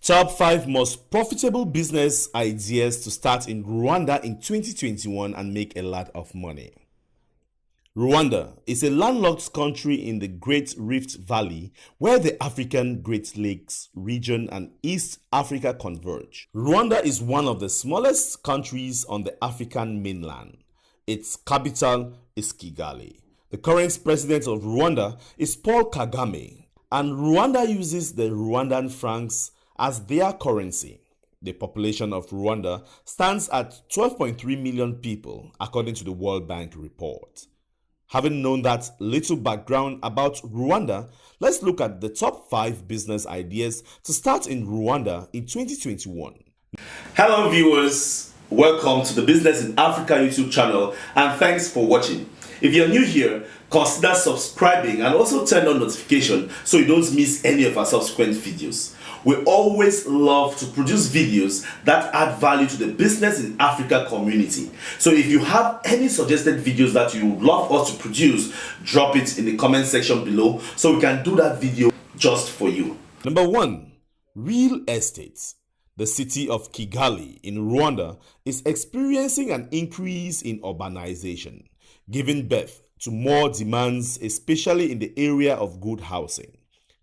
Top 5 most profitable business ideas to start in Rwanda in 2021 and make a lot of money. Rwanda is a landlocked country in the Great Rift Valley where the African Great Lakes region and East Africa converge. Rwanda is one of the smallest countries on the African mainland. Its capital is Kigali. The current president of Rwanda is Paul Kagame, and Rwanda uses the Rwandan francs as their currency. The population of Rwanda stands at 12.3 million people, according to the World Bank report. Having known that little background about Rwanda, let's look at the top 5 business ideas to start in Rwanda in 2021. Hello viewers, welcome to the Business in Africa YouTube channel and thanks for watching. If you're new here, consider subscribing and also turn on notification so you don't miss any of our subsequent videos. We always love to produce videos that add value to the Business in Africa community. So if you have any suggested videos that you would love us to produce, drop it in the comment section below so we can do that video just for you. Number 1. Real estate. The city of Kigali in Rwanda is experiencing an increase in urbanization, giving birth to more demands, especially in the area of good housing.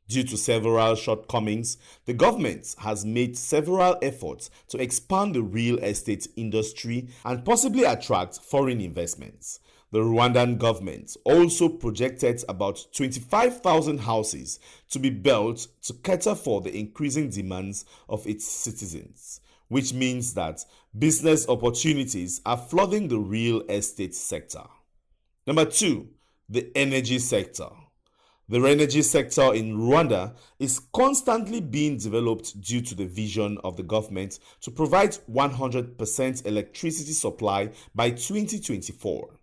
Due to several shortcomings, the government has made several efforts to expand the real estate industry and possibly attract foreign investments. The Rwandan government also projected about 25,000 houses to be built to cater for the increasing demands of its citizens, which means that business opportunities are flooding the real estate sector. Number 2, the energy sector. The energy sector in Rwanda is constantly being developed due to the vision of the government to provide 100% electricity supply by 2024.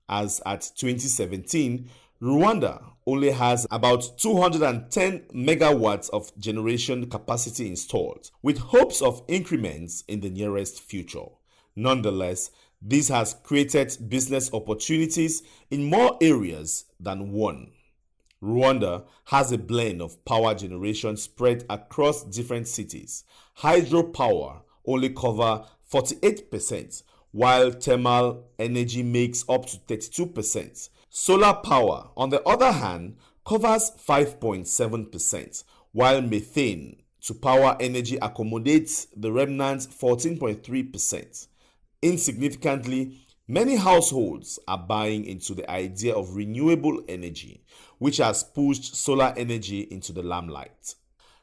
As at 2017, Rwanda only has about 210 megawatts of generation capacity installed, with hopes of increments in the nearest future. Nonetheless, this has created business opportunities in more areas than one. Rwanda has a blend of power generation spread across different cities. Hydropower only cover 48%, while thermal energy makes up to 32%. Solar power, on the other hand, covers 5.7%, while methane to power energy accommodates the remnant 14.3%. Insignificantly, many households are buying into the idea of renewable energy, which has pushed solar energy into the limelight.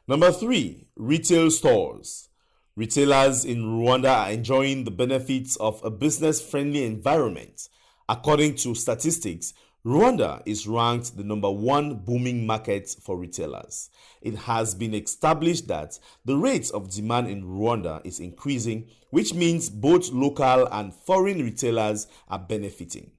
Number 3, retail stores. Retailers in Rwanda are enjoying the benefits of a business-friendly environment. According to statistics, Rwanda is ranked the number 1 booming market for retailers. It has been established that the rate of demand in Rwanda is increasing, which means both local and foreign retailers are benefiting.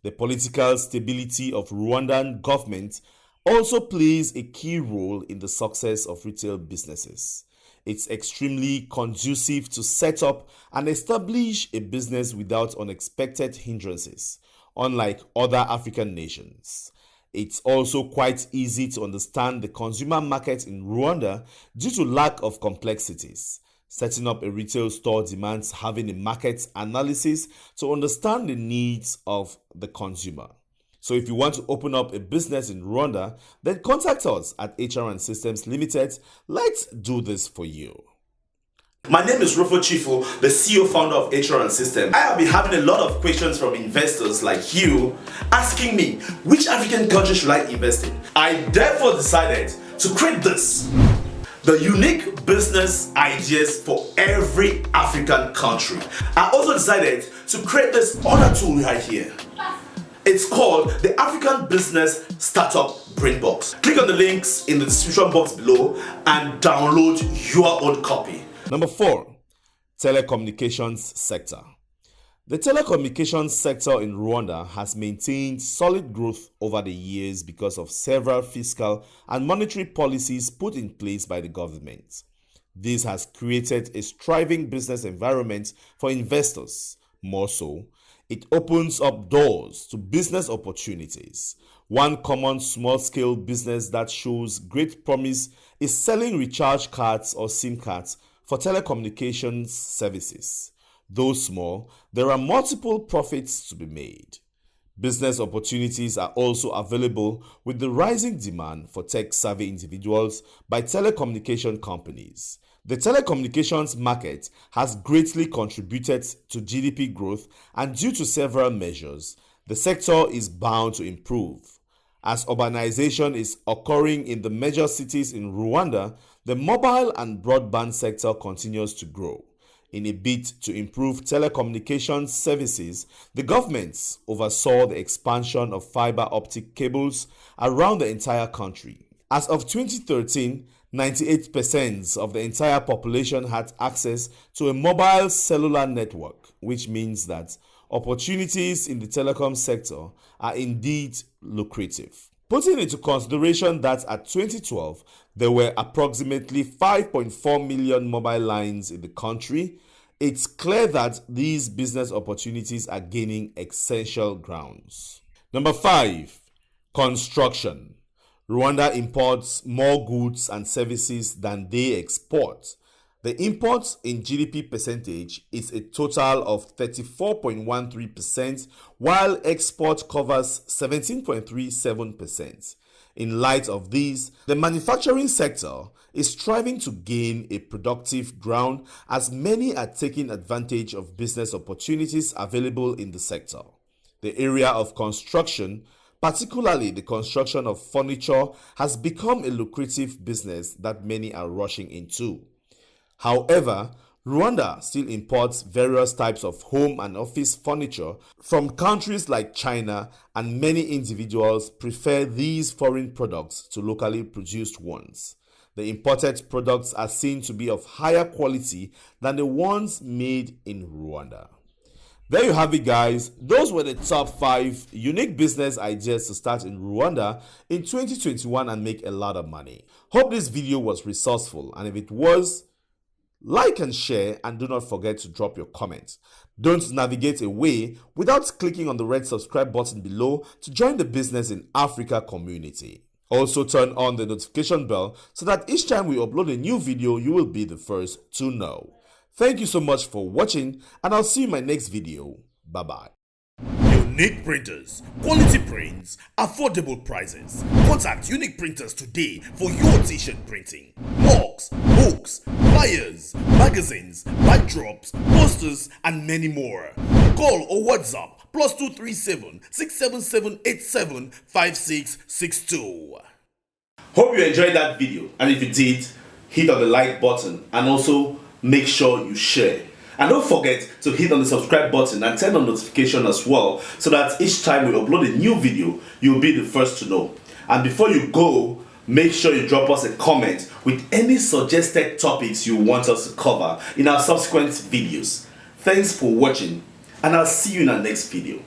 The political stability of Rwandan government also plays a key role in the success of retail businesses. It's extremely conducive to set up and establish a business without unexpected hindrances, unlike other African nations. It's also quite easy to understand the consumer market in Rwanda due to lack of complexities. Setting up a retail store demands having a market analysis to understand the needs of the consumer. So if you want to open up a business in Rwanda, then contact us at HR & Systems Limited. Let's do this for you. My name is Rufo Chifu, the CEO founder of HR & Systems. I have been having a lot of questions from investors like you asking me, which African country should I invest in? I therefore decided to create this. The unique business ideas for every African country. I also decided to create this other tool right here. It's called the African Business Startup Brainbox. Click on the links in the description box below and download your own copy. Number 4, telecommunications sector. The telecommunications sector in Rwanda has maintained solid growth over the years because of several fiscal and monetary policies put in place by the government. This has created a thriving business environment for investors. More so, it opens up doors to business opportunities. One common small-scale business that shows great promise is selling recharge cards or SIM cards for telecommunications services. Though small, there are multiple profits to be made. Business opportunities are also available with the rising demand for tech-savvy individuals by telecommunication companies. The telecommunications market has greatly contributed to GDP growth, and due to several measures, the sector is bound to improve. As urbanization is occurring in the major cities in Rwanda, the mobile and broadband sector continues to grow. In a bid to improve telecommunications services, the government oversaw the expansion of fiber optic cables around the entire country. As of 2013, 98% of the entire population had access to a mobile cellular network, which means that opportunities in the telecom sector are indeed lucrative. Putting into consideration that at 2012, there were approximately 5.4 million mobile lines in the country, it's clear that these business opportunities are gaining essential grounds. Number 5. Construction. Rwanda imports more goods and services than they export. The import in GDP percentage is a total of 34.13%, while export covers 17.37%. In light of these, the manufacturing sector is striving to gain a productive ground as many are taking advantage of business opportunities available in the sector. The area of construction, particularly the construction of furniture, has become a lucrative business that many are rushing into. However, Rwanda still imports various types of home and office furniture from countries like China, and many individuals prefer these foreign products to locally produced ones. The imported products are seen to be of higher quality than the ones made in Rwanda. There you have it, guys. Those were the top 5 unique business ideas to start in Rwanda in 2021 and make a lot of money. Hope this video was resourceful, and if it was, like and share, and do not forget to drop your comments. Don't navigate away without clicking on the red subscribe button below to join the Business in Africa community. Also turn on the notification bell so that each time we upload a new video, you will be the first to know. Thank you so much for watching, and I'll see you in my next video. Bye-bye. Unique Printers, quality prints, affordable prices. Contact Unique Printers today for your t-shirt printing, mugs, books, flyers, magazines, backdrops, posters, and many more. Call or WhatsApp +237 677 87 5662. Hope you enjoyed that video, and if you did, hit on the like button and also make sure you share. And don't forget to hit on the subscribe button and turn on notification as well, so that each time we upload a new video, you'll be the first to know. And before you go, make sure you drop us a comment with any suggested topics you want us to cover in our subsequent videos. Thanks for watching, and I'll see you in our next video.